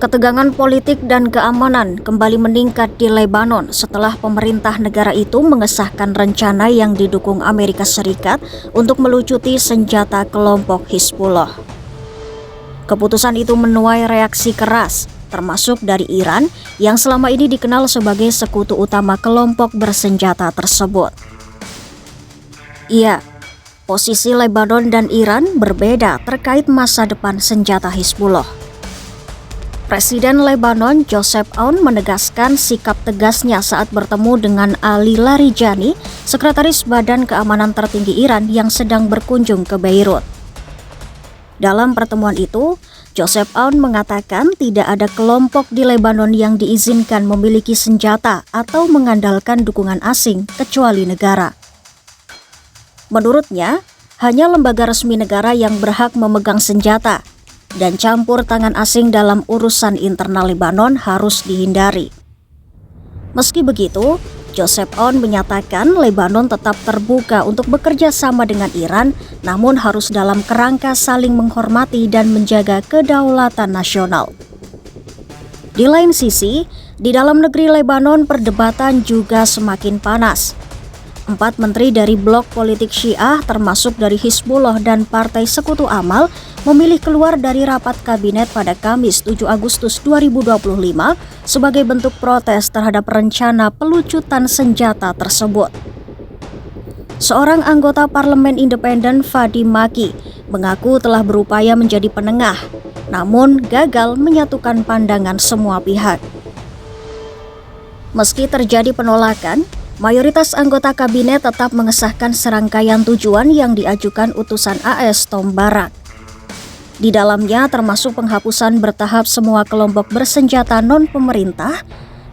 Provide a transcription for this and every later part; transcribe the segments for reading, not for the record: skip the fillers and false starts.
Ketegangan politik dan keamanan kembali meningkat di Lebanon setelah pemerintah negara itu mengesahkan rencana yang didukung Amerika Serikat untuk melucuti senjata kelompok Hizbullah. Keputusan itu menuai reaksi keras, termasuk dari Iran yang selama ini dikenal sebagai sekutu utama kelompok bersenjata tersebut. Iya, posisi Lebanon dan Iran berbeda terkait masa depan senjata Hizbullah. Presiden Lebanon Joseph Aoun menegaskan sikap tegasnya saat bertemu dengan Ali Larijani, Sekretaris Badan Keamanan Tertinggi Iran yang sedang berkunjung ke Beirut. Dalam pertemuan itu, Joseph Aoun mengatakan tidak ada kelompok di Lebanon yang diizinkan memiliki senjata atau mengandalkan dukungan asing kecuali negara. Menurutnya, hanya lembaga resmi negara yang berhak memegang senjata, dan campur tangan asing dalam urusan internal Lebanon harus dihindari. Meski begitu, Joseph Aoun menyatakan Lebanon tetap terbuka untuk bekerja sama dengan Iran, namun harus dalam kerangka saling menghormati dan menjaga kedaulatan nasional. Di lain sisi, di dalam negeri Lebanon perdebatan juga semakin panas. 4 menteri dari blok politik Syiah termasuk dari Hizbullah dan Partai Sekutu Amal memilih keluar dari rapat kabinet pada Kamis 7 Agustus 2025 sebagai bentuk protes terhadap rencana pelucutan senjata tersebut. Seorang anggota parlemen independen, Fadi Maki, mengaku telah berupaya menjadi penengah, namun gagal menyatukan pandangan semua pihak. Meski terjadi penolakan, mayoritas anggota kabinet tetap mengesahkan serangkaian tujuan yang diajukan utusan AS Tom Barak. Di dalamnya termasuk penghapusan bertahap semua kelompok bersenjata non-pemerintah,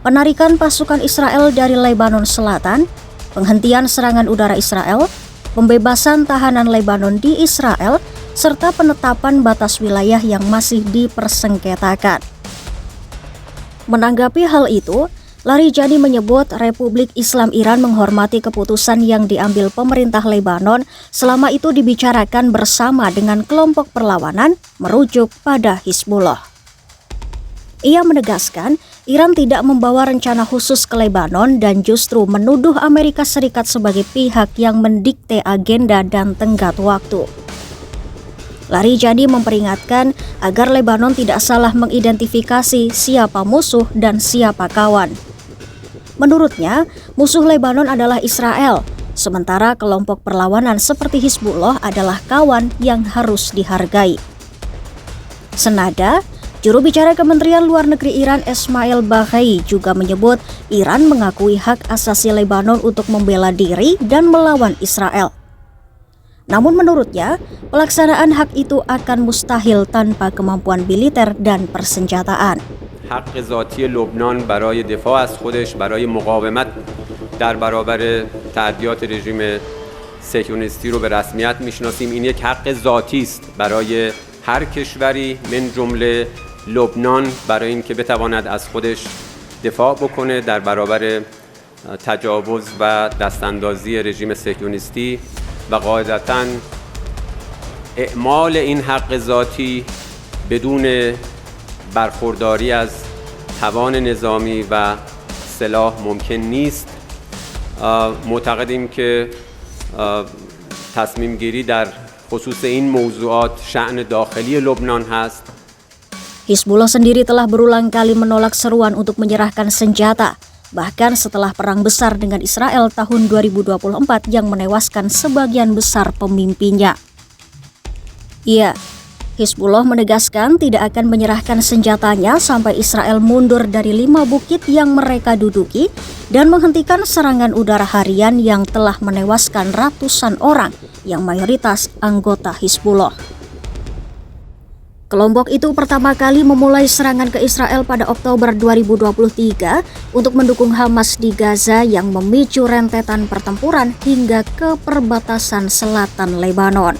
penarikan pasukan Israel dari Lebanon Selatan, penghentian serangan udara Israel, pembebasan tahanan Lebanon di Israel, serta penetapan batas wilayah yang masih dipersengketakan. Menanggapi hal itu, Larijani menyebut Republik Islam Iran menghormati keputusan yang diambil pemerintah Lebanon selama itu dibicarakan bersama dengan kelompok perlawanan merujuk pada Hizbullah. Ia menegaskan Iran tidak membawa rencana khusus ke Lebanon dan justru menuduh Amerika Serikat sebagai pihak yang mendikte agenda dan tenggat waktu. Larijani memperingatkan agar Lebanon tidak salah mengidentifikasi siapa musuh dan siapa kawan. Menurutnya, musuh Lebanon adalah Israel, sementara kelompok perlawanan seperti Hizbullah adalah kawan yang harus dihargai. Senada, juru bicara Kementerian Luar Negeri Iran Esmail Baghai juga menyebut Iran mengakui hak asasi Lebanon untuk membela diri dan melawan Israel. Namun menurutnya, pelaksanaan hak itu akan mustahil tanpa kemampuan militer dan persenjataan. حق ذاتی لبنان برای دفاع از خودش، برای مقاومت در برابر تعدیات رژیم صهیونیستی رو به رسمیت میشناسیم. این یک حق ذاتی است برای هر کشوری من جمله لبنان برای اینکه بتواند از خودش دفاع بکنه در برابر تجاوز و دستاندازی رژیم صهیونیستی و قاعدتاً اعمال این حق ذاتی بدون برخورداری از توان نظامی و سلاح ممکن نیست. معتقدیم که تصمیم گیری در خصوص این موضوعات شأن داخلی لبنان هست. Hizbullah sendiri telah berulang kali menolak seruan untuk menyerahkan senjata, bahkan setelah perang besar dengan Israel tahun 2024 yang menewaskan sebagian besar pemimpinnya. Iya, Hizbullah menegaskan tidak akan menyerahkan senjatanya sampai Israel mundur dari 5 bukit yang mereka duduki dan menghentikan serangan udara harian yang telah menewaskan ratusan orang yang mayoritas anggota Hizbullah. Kelompok itu pertama kali memulai serangan ke Israel pada Oktober 2023 untuk mendukung Hamas di Gaza yang memicu rentetan pertempuran hingga ke perbatasan selatan Lebanon.